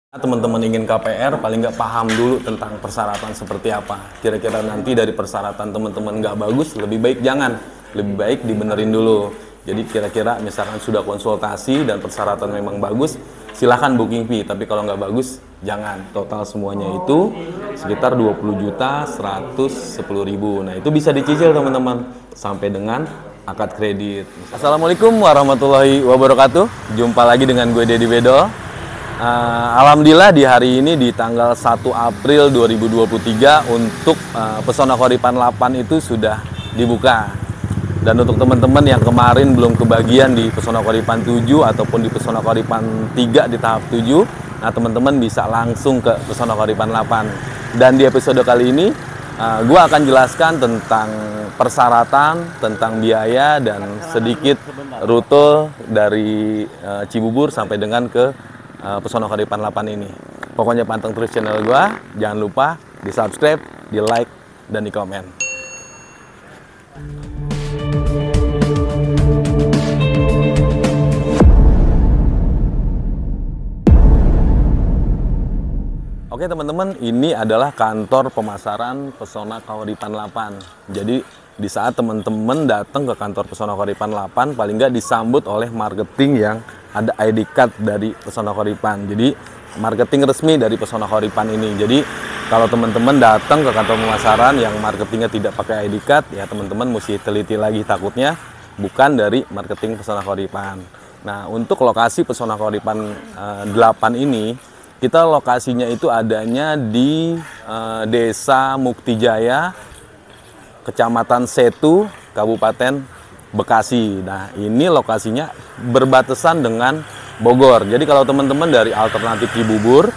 Teman-teman ingin KPR paling nggak paham dulu tentang persyaratan seperti apa. Kira-kira nanti dari persyaratan teman-teman nggak bagus, lebih baik jangan. Lebih baik dibenerin dulu. Jadi kira-kira misalkan sudah konsultasi dan persyaratan memang bagus, silahkan booking fee. Tapi kalau nggak bagus, jangan. Total semuanya itu sekitar 20.110.000. Nah itu bisa dicicil teman-teman sampai dengan akad kredit. Assalamualaikum warahmatullahi wabarakatuh. Jumpa lagi dengan gue Deddy Bedol. Alhamdulillah di hari ini di tanggal 1 April 2023 untuk Pesona Koripan 8 itu sudah dibuka. Dan untuk teman-teman yang kemarin belum kebagian di Pesona Koripan 7 ataupun di Pesona Koripan 3 di tahap 7, nah teman-teman bisa langsung ke Pesona Koripan 8. Dan di episode kali ini gue akan jelaskan tentang persyaratan, tentang biaya dan sedikit rute dari Cibubur sampai dengan ke Pesona Koripan 8 ini. Pokoknya panteng terus channel gua, jangan lupa di subscribe, di like, dan di komen. Oke teman-teman, ini adalah kantor pemasaran Pesona Koripan 8. Jadi di saat teman-teman datang ke kantor Pesona Koripan 8, paling nggak disambut oleh marketing yang ada ID card dari Pesona Koripan. Jadi marketing resmi dari Pesona Koripan ini. Jadi kalau teman-teman datang ke kantor pemasaran yang marketingnya tidak pakai ID card, ya teman-teman mesti teliti lagi, takutnya bukan dari marketing Pesona Koripan. Nah untuk lokasi Pesona Koripan 8 ini, kita lokasinya itu adanya di Desa Muktijaya, Kecamatan Setu, Kabupaten Bekasi. Nah, ini lokasinya berbatasan dengan Bogor. Jadi kalau teman-teman dari alternatif Cibubur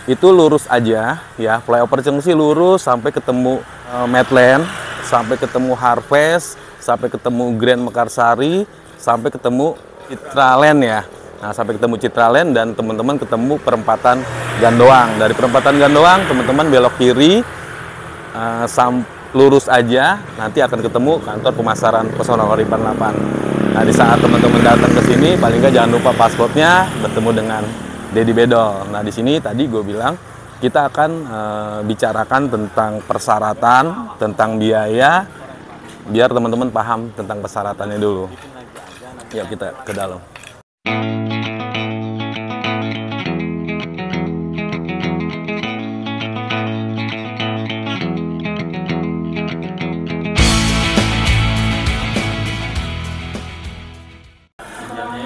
itu lurus aja ya, flyover Cengsi lurus sampai ketemu Medland, sampai ketemu Harvest, sampai ketemu Grand Mekarsari, sampai ketemu Citraland ya. Nah, sampai ketemu Citraland dan teman-teman ketemu perempatan Gandoang. Dari perempatan Gandoang teman-teman belok kiri lurus aja, nanti akan ketemu kantor pemasaran Pesona Koripan 8. Nah, di saat teman-teman datang ke sini, paling nggak jangan lupa pasportnya, bertemu dengan Deddy Bedol. Nah, di sini tadi gue bilang kita akan bicarakan tentang persyaratan, tentang biaya, biar teman-teman paham tentang persyaratannya dulu. Ya, kita ke dalam.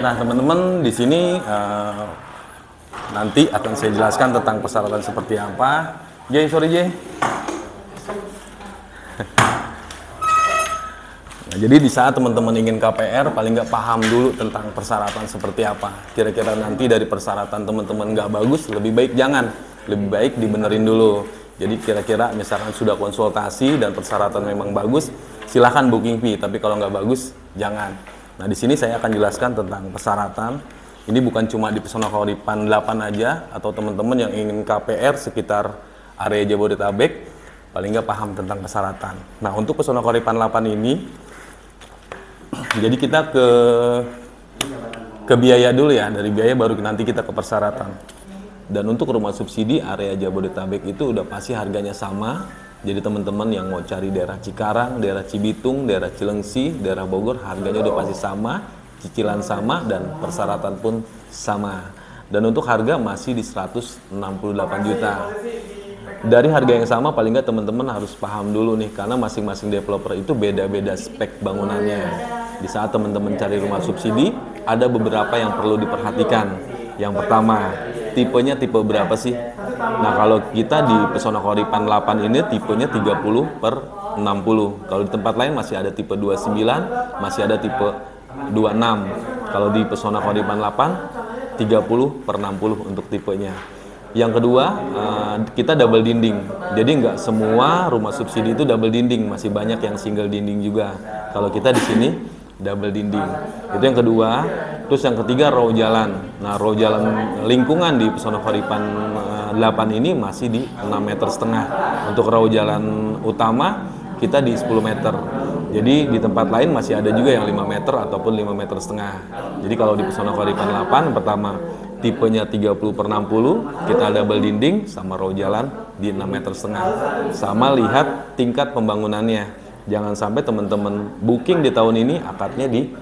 Nah teman-teman di sini nanti akan saya jelaskan tentang persyaratan seperti apa. Jay, sorry Jay. Nah, jadi di saat teman-teman ingin KPR paling nggak paham dulu tentang persyaratan seperti apa. Kira-kira nanti dari persyaratan teman-teman nggak bagus, lebih baik jangan. Lebih baik dibenerin dulu. Jadi kira-kira misalkan sudah konsultasi dan persyaratan memang bagus, silahkan booking fee. Tapi kalau nggak bagus, jangan. Nah, di sini saya akan jelaskan tentang persyaratan. Ini bukan cuma di Pesona Koripan 8 aja, atau teman-teman yang ingin KPR sekitar area Jabodetabek, paling nggak paham tentang persyaratan. Nah, untuk Pesona Koripan 8 ini, jadi kita ke biaya dulu ya. Dari biaya baru nanti kita ke persyaratan. Dan untuk rumah subsidi area Jabodetabek itu udah pasti harganya sama. Jadi teman-teman yang mau cari daerah Cikarang, daerah Cibitung, daerah Cilengsi, daerah Bogor, harganya udah pasti sama, cicilan sama, dan persyaratan pun sama. Dan untuk harga masih di 168 juta. Dari harga yang sama paling nggak teman-teman harus paham dulu nih, karena masing-masing developer itu beda-beda spek bangunannya. Di saat teman-teman cari rumah subsidi, ada beberapa yang perlu diperhatikan. Yang pertama, tipenya tipe berapa sih? Nah, kalau kita di Pesona Koripan 8 ini tipenya 30/60. Kalau di tempat lain masih ada tipe 29, masih ada tipe 26. Kalau di Pesona Koripan 8, 30/60 untuk tipenya. Yang kedua, kita double dinding. Jadi nggak semua rumah subsidi itu double dinding, masih banyak yang single dinding juga. Kalau kita di sini double dinding. Itu yang kedua. Terus yang ketiga, row jalan. Nah, row jalan lingkungan di Pesona Koripan 8 ini masih di 6,5 meter. Untuk row jalan utama kita di 10 meter. Jadi di tempat lain masih ada juga yang 5 meter ataupun 5,5 meter. Jadi kalau di Pesona Koripan 8, pertama tipenya 30/60, kita double dinding sama row jalan di 6,5 meter. Sama lihat tingkat pembangunannya. Jangan sampai teman-teman booking di tahun ini akadnya di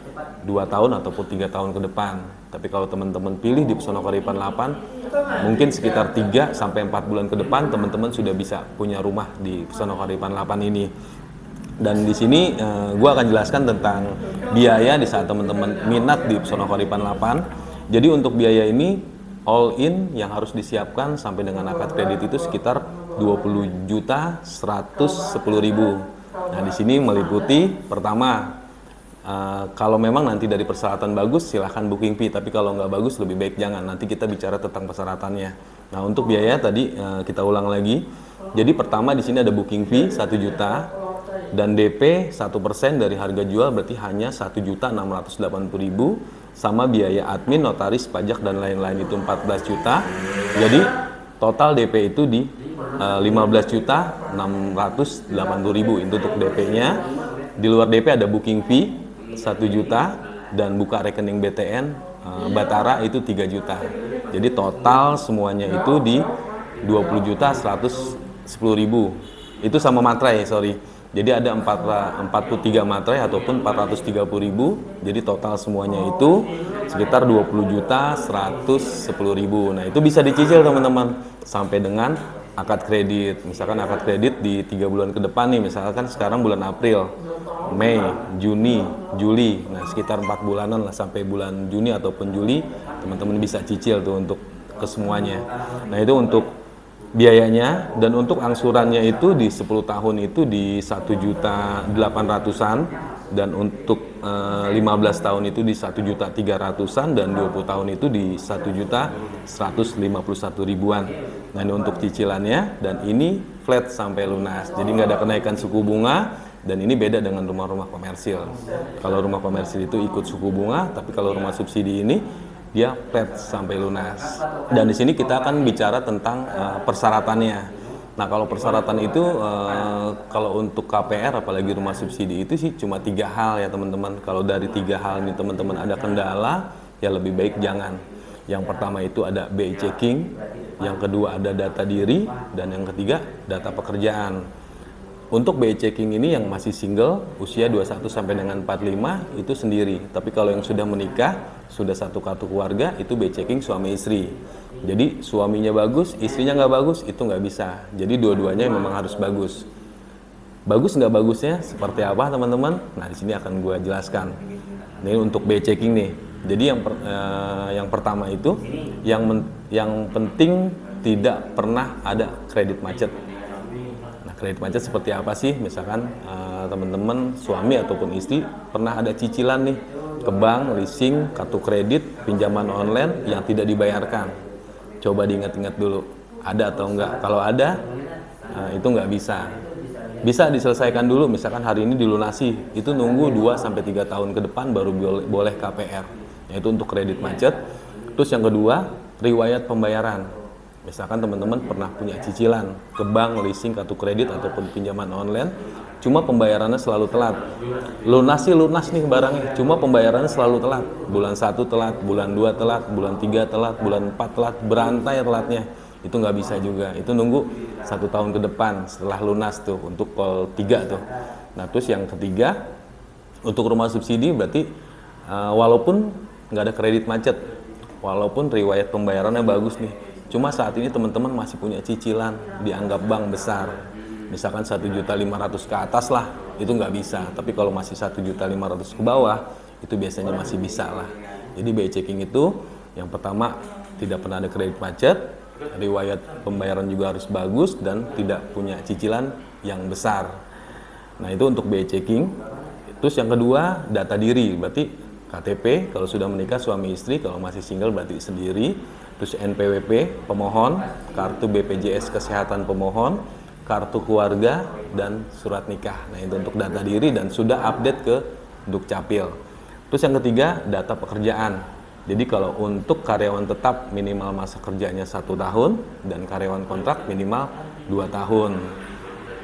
2 tahun ataupun 3 tahun ke depan. Tapi kalau teman-teman pilih di Pesona Karipan 8, mungkin sekitar 3 sampai 4 bulan ke depan teman-teman sudah bisa punya rumah di Pesona Karipan 8 ini. Dan di sini gue akan jelaskan tentang biaya di saat teman-teman minat di Pesona Karipan 8. Jadi untuk biaya ini all in yang harus disiapkan sampai dengan akad kredit itu sekitar 20.110.000. Nah, di sini meliputi pertama, kalau memang nanti dari persyaratan bagus silahkan booking fee, tapi kalau nggak bagus lebih baik jangan, nanti kita bicara tentang persyaratannya. Nah, untuk biaya tadi kita ulang lagi. Jadi pertama di sini ada booking fee 1 juta dan DP 1% dari harga jual, berarti hanya 1.680.000, sama biaya admin, notaris, pajak dan lain-lain itu 14 juta. Jadi total DP itu di 15.680.000 itu untuk DP-nya. Di luar DP ada booking fee 1 juta dan buka rekening BTN Batara itu 3 juta. Jadi total semuanya itu di 20.110.000. Itu sama materai, sorry. Jadi ada 43 materai ataupun 430.000. Jadi total semuanya itu sekitar 20.110.000. Nah, itu bisa dicicil teman-teman sampai dengan akad kredit. Misalkan akad kredit di 3 bulan ke depan nih, misalkan sekarang bulan April, Mei, Juni, Juli. Nah, sekitar 4 bulanan lah sampai bulan Juni ataupun Juli, teman-teman bisa cicil tuh untuk kesemuanya. Nah, itu untuk biayanya. Dan untuk angsurannya itu di 10 tahun itu di 1.800.000-an, dan untuk 15 tahun itu di 1.300.000-an, dan 20 tahun itu di 1.151.000-an. Nah, ini untuk cicilannya, dan ini flat sampai lunas, jadi nggak ada kenaikan suku bunga. Dan ini beda dengan rumah-rumah komersil. Kalau rumah komersil itu ikut suku bunga, tapi kalau rumah subsidi ini dia flat sampai lunas. Dan di sini kita akan bicara tentang persyaratannya. Nah, kalau persyaratan itu kalau untuk KPR apalagi rumah subsidi itu sih cuma 3 hal ya teman-teman. Kalau dari 3 hal ini teman-teman ada kendala, ya lebih baik jangan. Yang pertama itu ada BI checking, yang kedua ada data diri, dan yang ketiga data pekerjaan. Untuk BI checking ini yang masih single, usia 21 sampai dengan 45 itu sendiri. Tapi kalau yang sudah menikah, sudah satu kartu keluarga, itu BI checking suami istri. Jadi suaminya bagus, istrinya nggak bagus, itu nggak bisa. Jadi dua-duanya memang harus bagus. Bagus nggak bagusnya seperti apa teman-teman? Nah, di sini akan gue jelaskan. Ini untuk BI checking nih. Jadi yang pertama itu, yang penting tidak pernah ada kredit macet. Kredit macet seperti apa sih? Misalkan teman-teman suami ataupun istri pernah ada cicilan nih ke bank, leasing, kartu kredit, pinjaman online yang tidak dibayarkan. Coba diingat-ingat dulu, ada atau enggak? Kalau ada, itu nggak bisa. Bisa diselesaikan dulu, misalkan hari ini dilunasi, itu nunggu 2-3 tahun ke depan baru boleh KPR. Yaitu untuk kredit macet. Terus yang kedua, riwayat pembayaran. Misalkan teman-teman pernah punya cicilan ke bank, leasing, kartu kredit, ataupun pinjaman online, cuma pembayarannya selalu telat. Lunas nih barangnya, cuma pembayarannya selalu telat. Bulan 1 telat, bulan 2 telat, bulan 3 telat, bulan 4 telat, berantai telatnya. Itu nggak bisa juga, itu nunggu 1 tahun ke depan setelah lunas tuh, untuk call 3 tuh. Nah, terus yang ketiga, untuk rumah subsidi berarti walaupun nggak ada kredit macet, walaupun riwayat pembayarannya bagus nih, cuma saat ini teman-teman masih punya cicilan dianggap bank besar, misalkan 1.500.000 ke atas lah, itu nggak bisa. Tapi kalau masih 1.500.000 ke bawah, itu biasanya masih bisa lah. Jadi BI checking itu yang pertama tidak pernah ada kredit macet, riwayat pembayaran juga harus bagus, dan tidak punya cicilan yang besar. Nah, itu untuk BI checking. Terus yang kedua, data diri, berarti KTP kalau sudah menikah suami istri, kalau masih single berarti sendiri. Terus NPWP pemohon, kartu BPJS kesehatan pemohon, kartu keluarga, dan surat nikah. Nah, itu untuk data diri dan sudah update ke Dukcapil. Terus yang ketiga, data pekerjaan. Jadi kalau untuk karyawan tetap minimal masa kerjanya 1 tahun, dan karyawan kontrak minimal 2 tahun.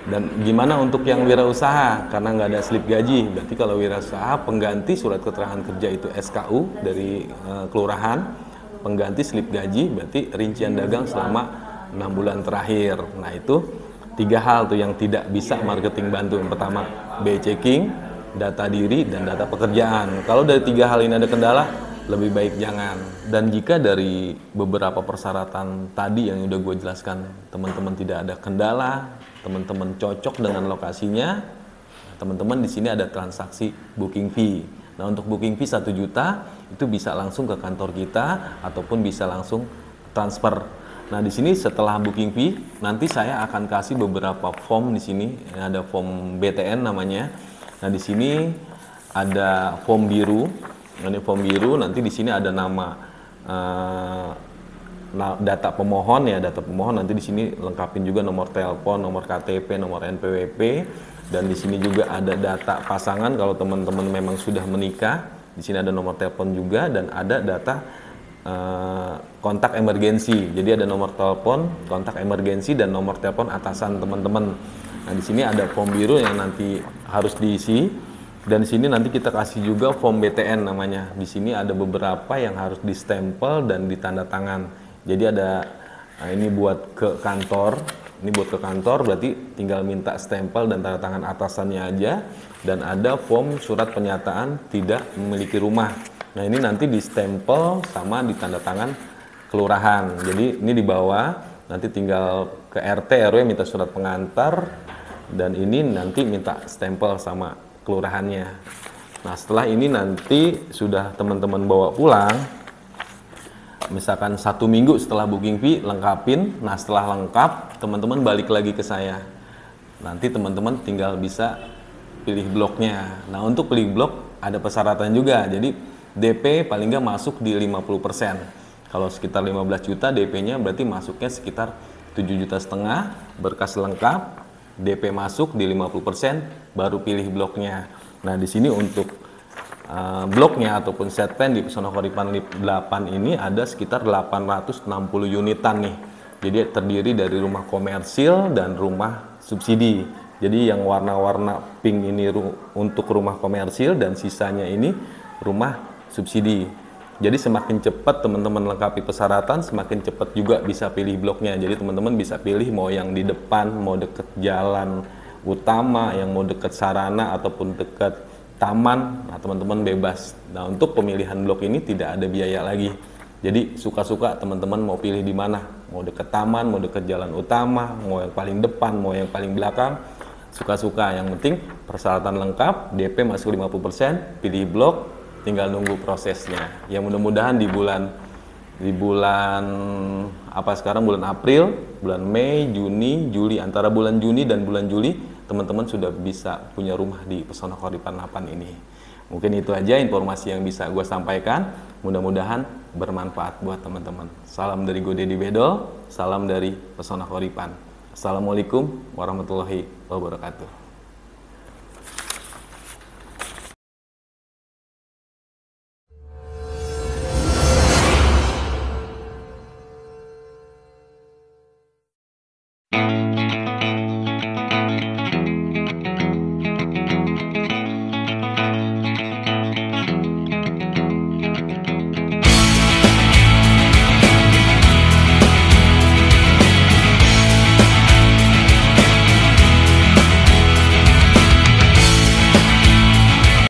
Dan gimana untuk yang wirausaha? Karena nggak ada slip gaji, berarti kalau wirausaha pengganti surat keterangan kerja itu SKU dari kelurahan, pengganti slip gaji, berarti rincian dagang selama 6 bulan terakhir. Nah itu 3 hal tuh yang tidak bisa marketing bantu. Yang pertama BI checking, data diri, dan data pekerjaan. Kalau dari 3 hal ini ada kendala, lebih baik jangan. Dan jika dari beberapa persyaratan tadi yang udah gue jelaskan, teman-teman tidak ada kendala, teman-teman cocok dengan lokasinya, teman-teman di sini ada transaksi booking fee. Nah untuk booking fee 1 juta itu bisa langsung ke kantor kita ataupun bisa langsung transfer. Nah di sini setelah booking fee nanti saya akan kasih beberapa form di sini. Ada form BTN namanya. Nah di sini ada form biru. Ini form biru. Nanti di sini ada nama data pemohon ya, data pemohon. Nanti di sini lengkapin juga nomor telepon, nomor KTP, nomor NPWP. Dan di sini juga ada data pasangan kalau teman-teman memang sudah menikah. Di sini ada nomor telepon juga dan ada data kontak emergensi. Jadi ada nomor telepon, kontak emergensi dan nomor telepon atasan teman-teman. Nah, di sini ada form biru yang nanti harus diisi. Dan di sini nanti kita kasih juga form BTN namanya. Di sini ada beberapa yang harus distempel dan ditanda tangan. Jadi ada ini buat ke kantor. Ini buat ke kantor berarti tinggal minta stempel dan tanda tangan atasannya aja. Dan ada form surat pernyataan tidak memiliki rumah. Nah ini nanti di stempel sama ditanda tangan kelurahan. Jadi ini dibawa, nanti tinggal ke RT RW minta surat pengantar. Dan ini nanti minta stempel sama kelurahannya. Nah setelah ini nanti sudah teman-teman bawa pulang. Misalkan 1 minggu setelah booking fee lengkapin. Nah setelah lengkap teman-teman balik lagi ke saya. Nanti teman-teman tinggal bisa pilih bloknya. Nah untuk pilih blok ada persyaratan juga. Jadi DP paling nggak masuk di 50%. Kalau sekitar 15 juta DP-nya berarti masuknya sekitar 7,5 juta. Berkas lengkap, DP masuk di 50%, baru pilih bloknya. Nah di sini untuk bloknya ataupun set plan di Pesona Koripan LIP 8 ini ada sekitar 860 unitan nih. Jadi terdiri dari rumah komersil dan rumah subsidi. Jadi yang warna-warna pink ini untuk rumah komersil dan sisanya ini rumah subsidi. Jadi semakin cepat teman-teman lengkapi persyaratan, semakin cepat juga bisa pilih bloknya. Jadi teman-teman bisa pilih mau yang di depan, mau deket jalan utama, yang mau deket sarana ataupun deket taman. Nah teman-teman bebas. Nah untuk pemilihan blok ini tidak ada biaya lagi. Jadi suka-suka teman-teman mau pilih di mana, mau deket taman, mau deket jalan utama, mau yang paling depan, mau yang paling belakang, suka-suka. Yang penting persyaratan lengkap, DP masuk 50%, pilih blok, tinggal nunggu prosesnya. Ya mudah-mudahan di bulan apa sekarang bulan April, bulan Mei, Juni, Juli, antara bulan Juni dan bulan Juli teman-teman sudah bisa punya rumah di Pesona Koripan 8 ini. Mungkin itu aja informasi yang bisa gue sampaikan. Mudah-mudahan bermanfaat buat teman-teman. Salam dari gue Dedi Bedol, salam dari Pesona Koripan. Assalamualaikum warahmatullahi wabarakatuh.